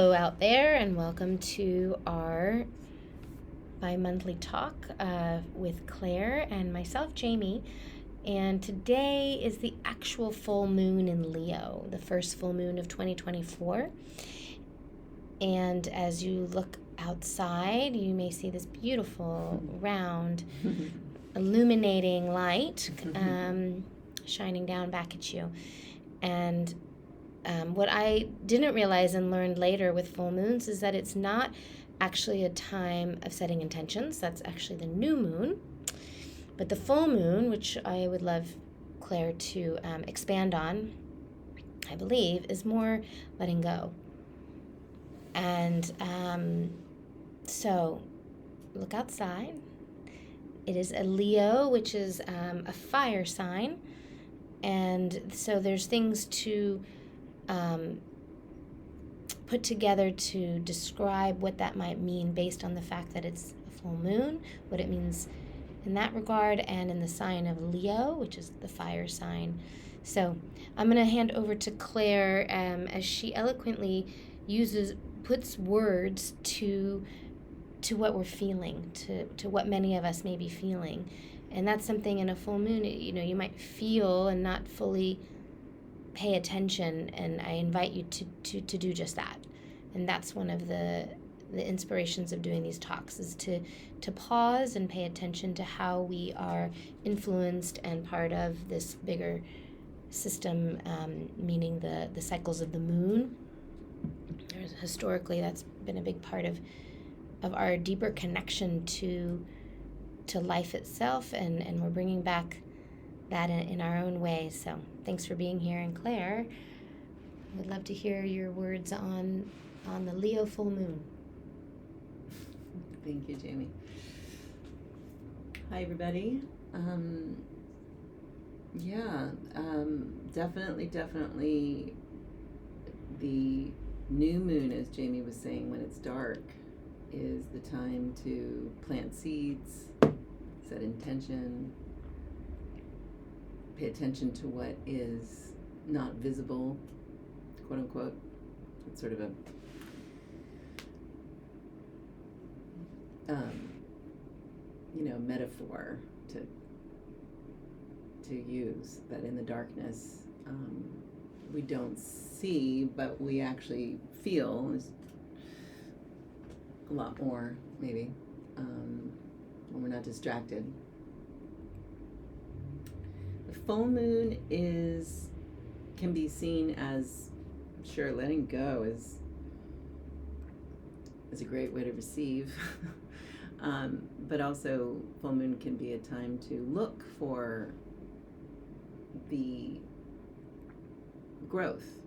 Hello out there, and welcome to our bi-monthly talk with Claire and myself, Jamie. And today is the actual full moon in Leo, the first full moon of 2024. And as you look outside, you may see this beautiful, round, illuminating light shining down back at you. And what I didn't realize and learned later with full moons is that it's not actually a time of setting intentions. That's actually the new moon. But the full moon, which I would love Claire to expand on, I believe, is more letting go. And so look outside. It is a Leo, which is a fire sign. And so there's things to put together to describe what that might mean based on the fact that it's a full moon, what it means in that regard, and in the sign of Leo, which is the fire sign. So I'm going to hand over to Claire as she eloquently puts words to what we're feeling, to what many of us may be feeling. And that's something in a full moon, you might feel and not fully pay attention, and I invite you to do just that. And that's one of the inspirations of doing these talks, is to pause and pay attention to how we are influenced and part of this bigger system, meaning the cycles of the moon. Historically, that's been a big part of our deeper connection to life itself, and we're bringing back that in our own way. So thanks for being here. And Claire, I would love to hear your words on the Leo full moon. Thank you, Jamie. Hi, everybody. Definitely the new moon, as Jamie was saying, when it's dark, is the time to plant seeds, set intention, pay attention to what is not visible, quote unquote. It's sort of a metaphor to use, that in the darkness we don't see, but we actually feel. There's a lot more, maybe, when we're not distracted. The full moon can be seen as, sure, letting go is a great way to receive. But also, full moon can be a time to look for the growth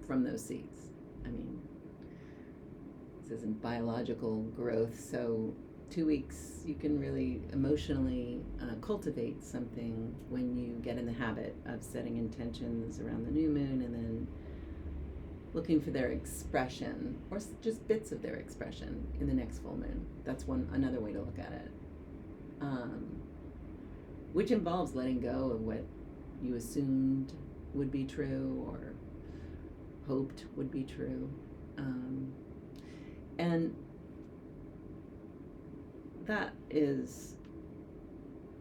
from those seeds. I mean, this isn't biological growth, so 2 weeks you can really emotionally cultivate something when you get in the habit of setting intentions around the new moon and then looking for their expression, or just bits of their expression, in the next full moon. That's another way to look at it, which involves letting go of what you assumed would be true or hoped would be true, and that is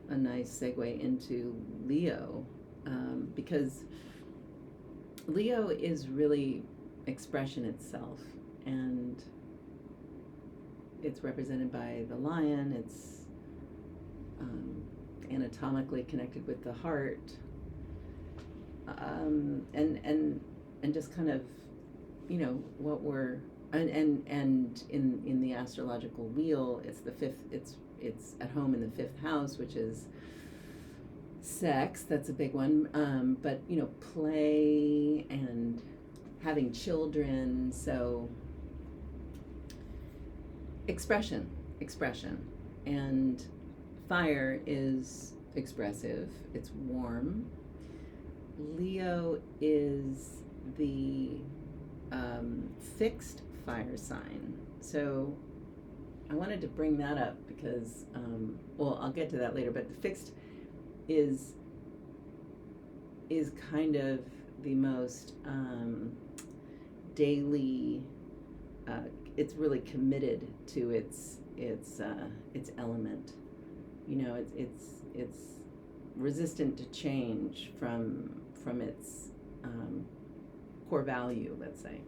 a nice segue into Leo, because Leo is really expression itself, and it's represented by the lion. It's anatomically connected with the heart, and just kind of, what we're and in the astrological wheel, it's the fifth. It's at home in the fifth house, which is sex. That's a big one. But play and having children. So expression, and fire is expressive. It's warm. Leo is the fixed fire sign. So I wanted to bring that up because, I'll get to that later, but the fixed is kind of the most daily it's really committed to its element. You know, it's resistant to change from its core value, let's say,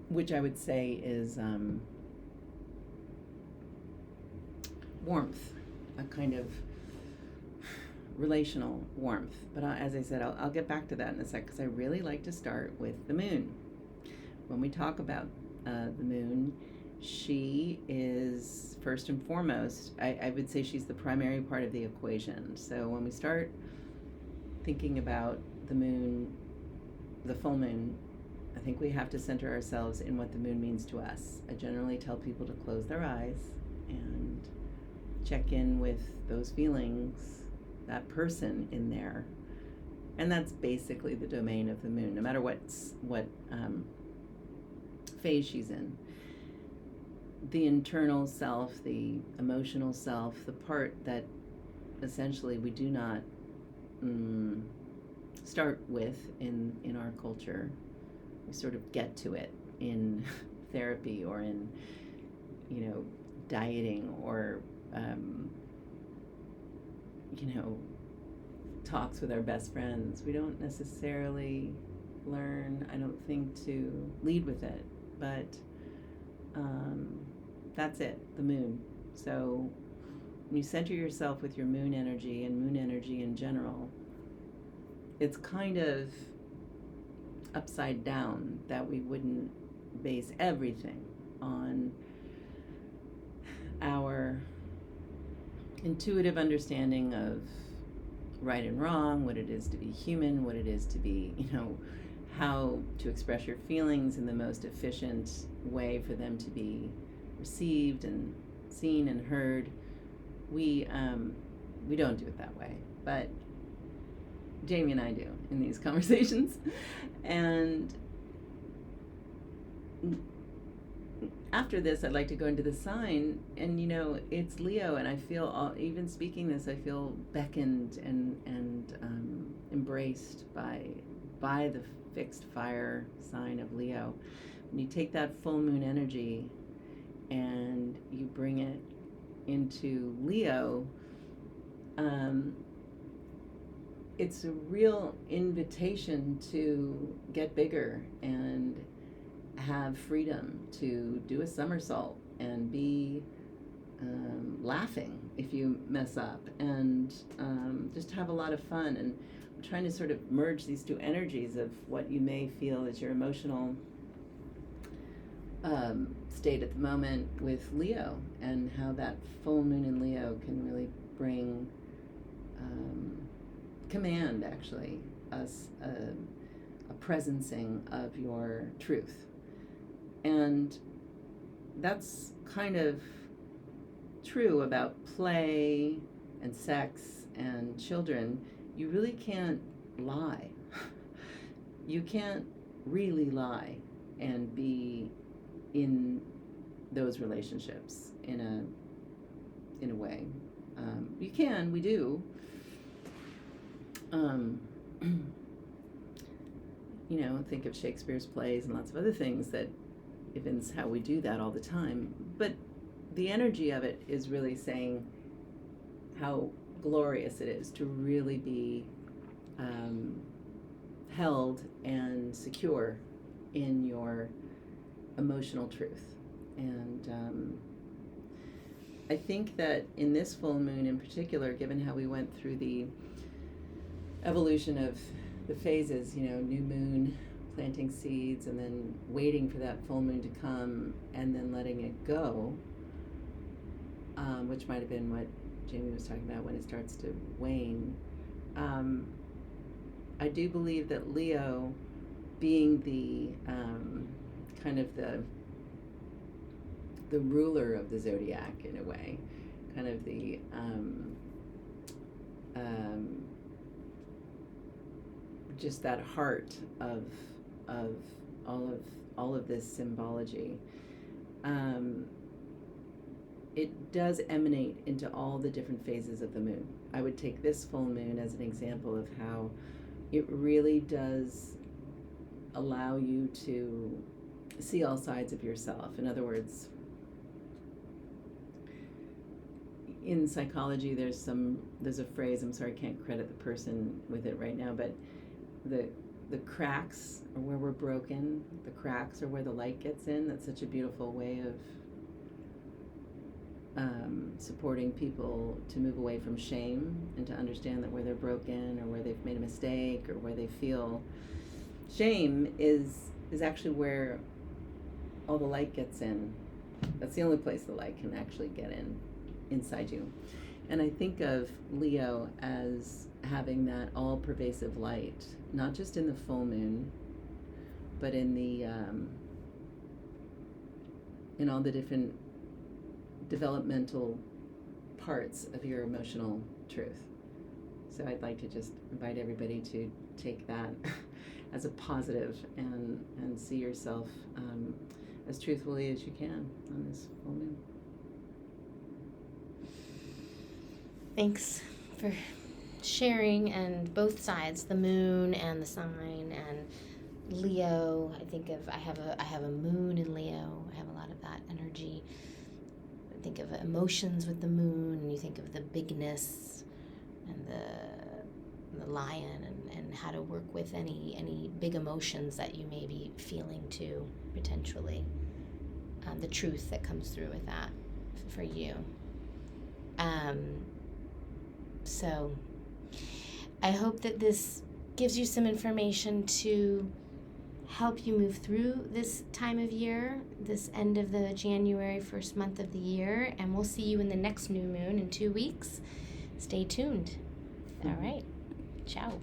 which I would say is warmth, a kind of relational warmth. But as I said, I'll get back to that in a sec, because I really like to start with the moon. When we talk about the moon, she is first and foremost, I would say she's the primary part of the equation. So when we start thinking about the moon, the full moon, I think we have to center ourselves in what the moon means to us. I generally tell people to close their eyes and check in with those feelings, that person in there. And that's basically the domain of the moon, no matter what phase she's in. The internal self, the emotional self, the part that essentially we do not start with in our culture. We sort of get to it in therapy or in, dieting or, talks with our best friends. We don't necessarily learn, I don't think, to lead with it, but that's it, the moon. So when you center yourself with your moon energy and moon energy in general, it's kind of upside down that we wouldn't base everything on our intuitive understanding of right and wrong, what it is to be human, what it is to be, how to express your feelings in the most efficient way for them to be received and seen and heard. We don't do it that way, but Jamie and I do in these conversations. And after this, I'd like to go into the sign, and it's Leo, and I feel, even speaking this, I feel beckoned and embraced by the fixed fire sign of Leo. When you take that full moon energy and you bring it into Leo, it's a real invitation to get bigger and have freedom to do a somersault and be laughing if you mess up, and just have a lot of fun. And I'm trying to sort of merge these two energies of what you may feel is your emotional state at the moment with Leo, and how that full moon in Leo can really bring command, actually, a presencing of your truth. And that's kind of true about play and sex and children. You really can't lie. You can't really lie and be in those relationships in a way. You can, we do. Think of Shakespeare's plays and lots of other things that evince how we do that all the time. But the energy of it is really saying how glorious it is to really be held and secure in your emotional truth. And I think that in this full moon in particular, given how we went through the evolution of the phases, new moon, planting seeds, and then waiting for that full moon to come, and then letting it go, which might have been what Jamie was talking about when it starts to wane. I do believe that Leo, being the kind of the ruler of the zodiac in a way, kind of the just that heart of all of this symbology, it does emanate into all the different phases of the moon. I would take this full moon as an example of how it really does allow you to see all sides of yourself. In other words, in psychology, there's a phrase. I'm sorry, I can't credit the person with it right now, but the cracks are where we're broken. The cracks are where the light gets in. That's such a beautiful way of supporting people to move away from shame and to understand that where they're broken or where they've made a mistake or where they feel shame is actually where all the light gets in. That's the only place the light can actually get in, inside you. And I think of Leo as having that all-pervasive light, not just in the full moon, but in the in all the different developmental parts of your emotional truth. So I'd like to just invite everybody to take that as a positive and see yourself as truthfully as you can on this full moon. Thanks for sharing, and both sides, the moon and the sign and Leo. I have a moon in Leo. I have a lot of that energy. I think of emotions with the moon, and you think of the bigness and the lion, and how to work with any big emotions that you may be feeling too, potentially. The truth that comes through with that for you. So I hope that this gives you some information to help you move through this time of year, this end of the January, first month of the year, and we'll see you in the next new moon in 2 weeks. Stay tuned. All right. Ciao.